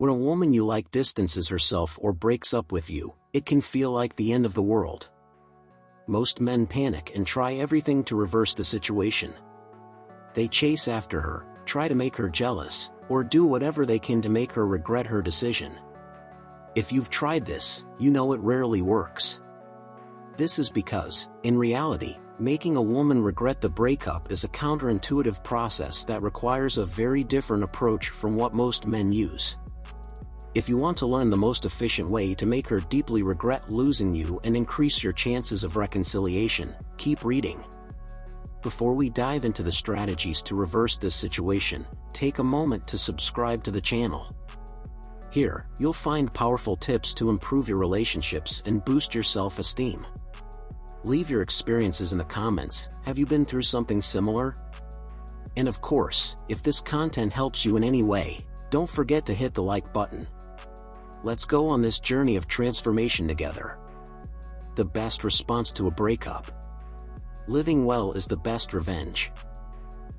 When a woman you like distances herself or breaks up with you, it can feel like the end of the world. Most men panic and try everything to reverse the situation. They chase after her, try to make her jealous, or do whatever they can to make her regret her decision. If you've tried this, you know it rarely works. This is because, in reality, making a woman regret the breakup is a counterintuitive process that requires a very different approach from what most men use. If you want to learn the most efficient way to make her deeply regret losing you and increase your chances of reconciliation, keep reading. Before we dive into the strategies to reverse this situation, take a moment to subscribe to the channel. Here, you'll find powerful tips to improve your relationships and boost your self-esteem. Leave your experiences in the comments. Have you been through something similar? And of course, if this content helps you in any way, don't forget to hit the like button. Let's go on this journey of transformation together. The best response to a breakup. Living well is the best revenge.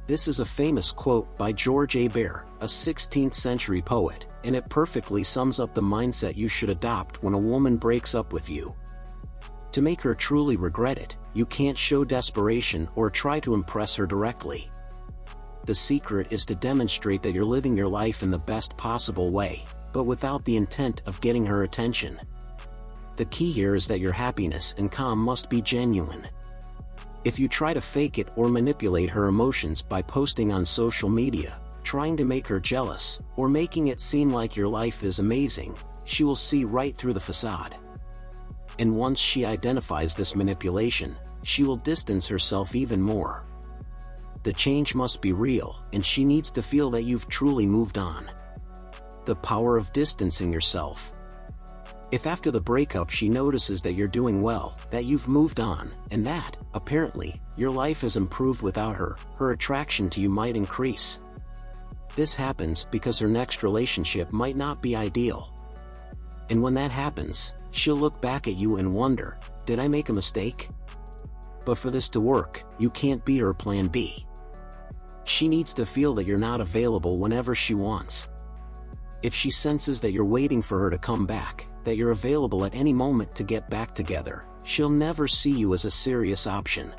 This is a famous quote by George Hebert, a 16th century poet, and it perfectly sums up the mindset you should adopt when a woman breaks up with you. To make her truly regret it, you can't show desperation or try to impress her directly. The secret is to demonstrate that you're living your life in the best possible way, but without the intent of getting her attention. The key here is that your happiness and calm must be genuine. If you try to fake it or manipulate her emotions by posting on social media, trying to make her jealous, or making it seem like your life is amazing, she will see right through the facade. And once she identifies this manipulation, she will distance herself even more. The change must be real, and she needs to feel that you've truly moved on. The power of distancing yourself. If after the breakup she notices that you're doing well, that you've moved on, and that, apparently, your life has improved without her, her attraction to you might increase. This happens because her next relationship might not be ideal. And when that happens, she'll look back at you and wonder, did I make a mistake? But for this to work, you can't be her plan B. She needs to feel that you're not available whenever she wants. If she senses that you're waiting for her to come back, that you're available at any moment to get back together, she'll never see you as a serious option.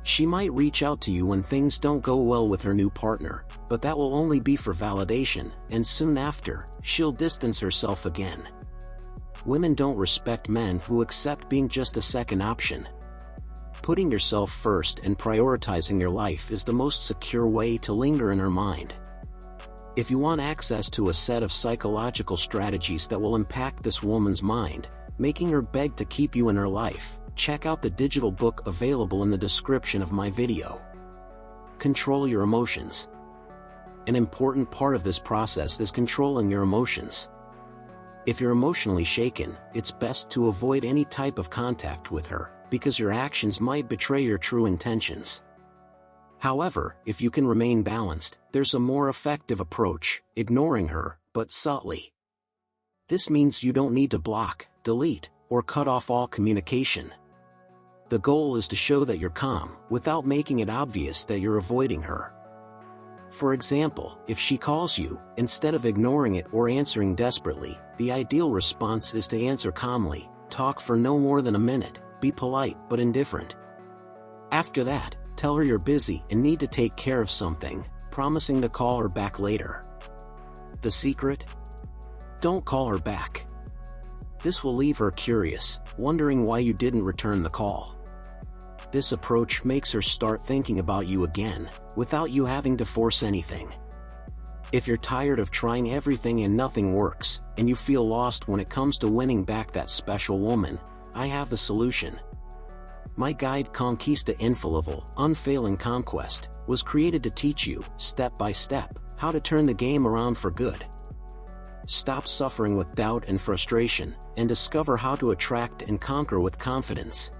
She might reach out to you when things don't go well with her new partner, but that will only be for validation, and soon after, she'll distance herself again. Women don't respect men who accept being just a second option. Putting yourself first and prioritizing your life is the most secure way to linger in her mind. If you want access to a set of psychological strategies that will impact this woman's mind, making her beg to keep you in her life, check out the digital book available in the description of my video. Control your emotions. An important part of this process is controlling your emotions. If you're emotionally shaken, it's best to avoid any type of contact with her, because your actions might betray your true intentions. However, if you can remain balanced, there's a more effective approach, ignoring her, but subtly. This means you don't need to block, delete, or cut off all communication. The goal is to show that you're calm, without making it obvious that you're avoiding her. For example, if she calls you, instead of ignoring it or answering desperately, the ideal response is to answer calmly, talk for no more than a minute, be polite but indifferent. After that, tell her you're busy and need to take care of something, promising to call her back later. The secret? Don't call her back. This will leave her curious, wondering why you didn't return the call. This approach makes her start thinking about you again, without you having to force anything. If you're tired of trying everything and nothing works, and you feel lost when it comes to winning back that special woman, I have the solution. My guide Conquista Infallible, Unfailing Conquest, was created to teach you, step by step, how to turn the game around for good. Stop suffering with doubt and frustration, and discover how to attract and conquer with confidence.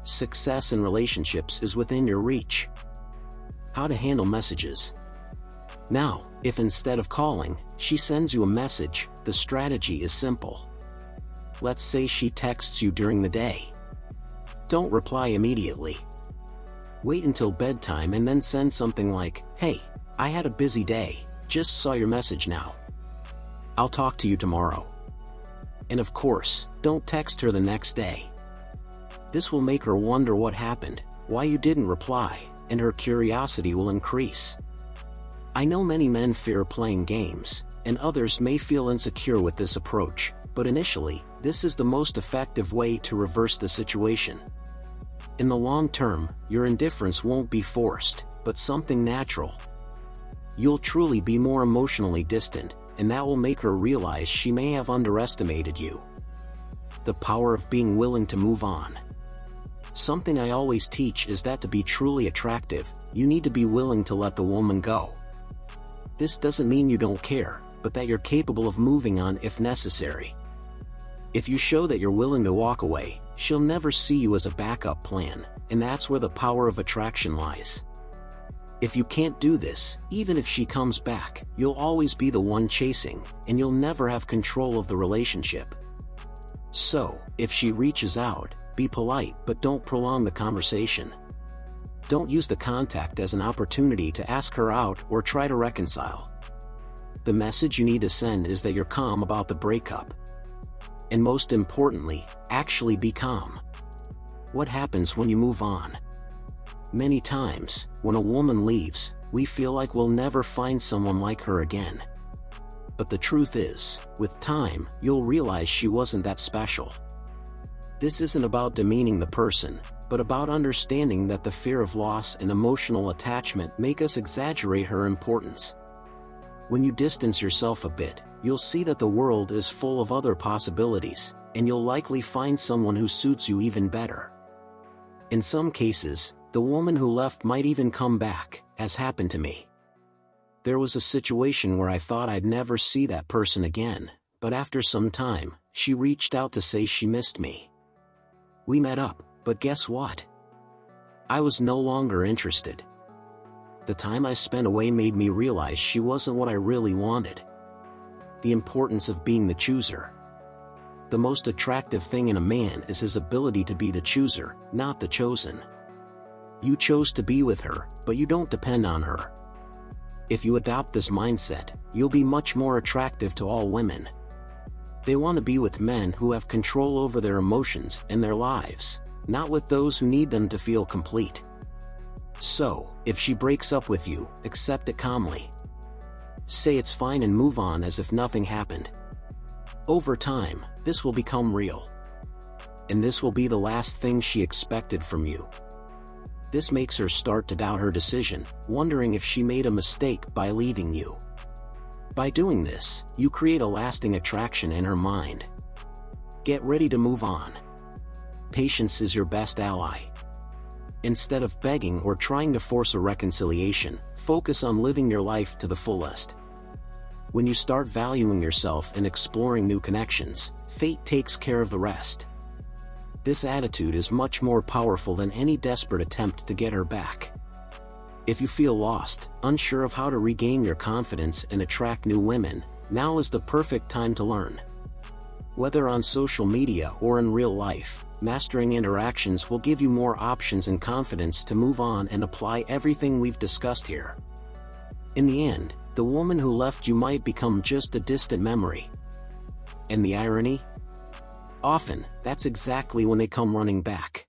Success in relationships is within your reach. How to handle messages. Now, if instead of calling, she sends you a message, the strategy is simple. Let's say she texts you during the day. Don't reply immediately. Wait until bedtime and then send something like, "Hey, I had a busy day, just saw your message now." "I'll talk to you tomorrow." And of course, don't text her the next day. This will make her wonder what happened, why you didn't reply, and her curiosity will increase. I know many men fear playing games, and others may feel insecure with this approach, but initially, this is the most effective way to reverse the situation. In the long term, your indifference won't be forced, but something natural. You'll truly be more emotionally distant, and that will make her realize she may have underestimated you. The power of being willing to move on. Something I always teach is that to be truly attractive, you need to be willing to let the woman go. This doesn't mean you don't care, but that you're capable of moving on if necessary. If you show that you're willing to walk away, she'll never see you as a backup plan, and that's where the power of attraction lies. If you can't do this, even if she comes back, you'll always be the one chasing, and you'll never have control of the relationship. So, if she reaches out, be polite but don't prolong the conversation. Don't use the contact as an opportunity to ask her out or try to reconcile. The message you need to send is that you're calm about the breakup. And most importantly, actually be calm. What happens when you move on? Many times, when a woman leaves, we feel like we'll never find someone like her again. But the truth is, with time, you'll realize she wasn't that special. This isn't about demeaning the person, but about understanding that the fear of loss and emotional attachment make us exaggerate her importance. When you distance yourself a bit, you'll see that the world is full of other possibilities, and you'll likely find someone who suits you even better. In some cases, the woman who left might even come back, as happened to me. There was a situation where I thought I'd never see that person again, but after some time, she reached out to say she missed me. We met up, but guess what? I was no longer interested. The time I spent away made me realize she wasn't what I really wanted. The importance of being the chooser. The most attractive thing in a man is his ability to be the chooser, not the chosen. You chose to be with her, but you don't depend on her. If you adopt this mindset, you'll be much more attractive to all women. They want to be with men who have control over their emotions and their lives, not with those who need them to feel complete. So, if she breaks up with you, accept it calmly. Say it's fine and move on as if nothing happened. Over time, this will become real. And this will be the last thing she expected from you. This makes her start to doubt her decision, wondering if she made a mistake by leaving you. By doing this, you create a lasting attraction in her mind. Get ready to move on. Patience is your best ally. Instead of begging or trying to force a reconciliation, focus on living your life to the fullest. When you start valuing yourself and exploring new connections, fate takes care of the rest. This attitude is much more powerful than any desperate attempt to get her back. If you feel lost, unsure of how to regain your confidence and attract new women, now is the perfect time to learn. Whether on social media or in real life, mastering interactions will give you more options and confidence to move on and apply everything we've discussed here. In the end, the woman who left you might become just a distant memory. And the irony? Often, that's exactly when they come running back.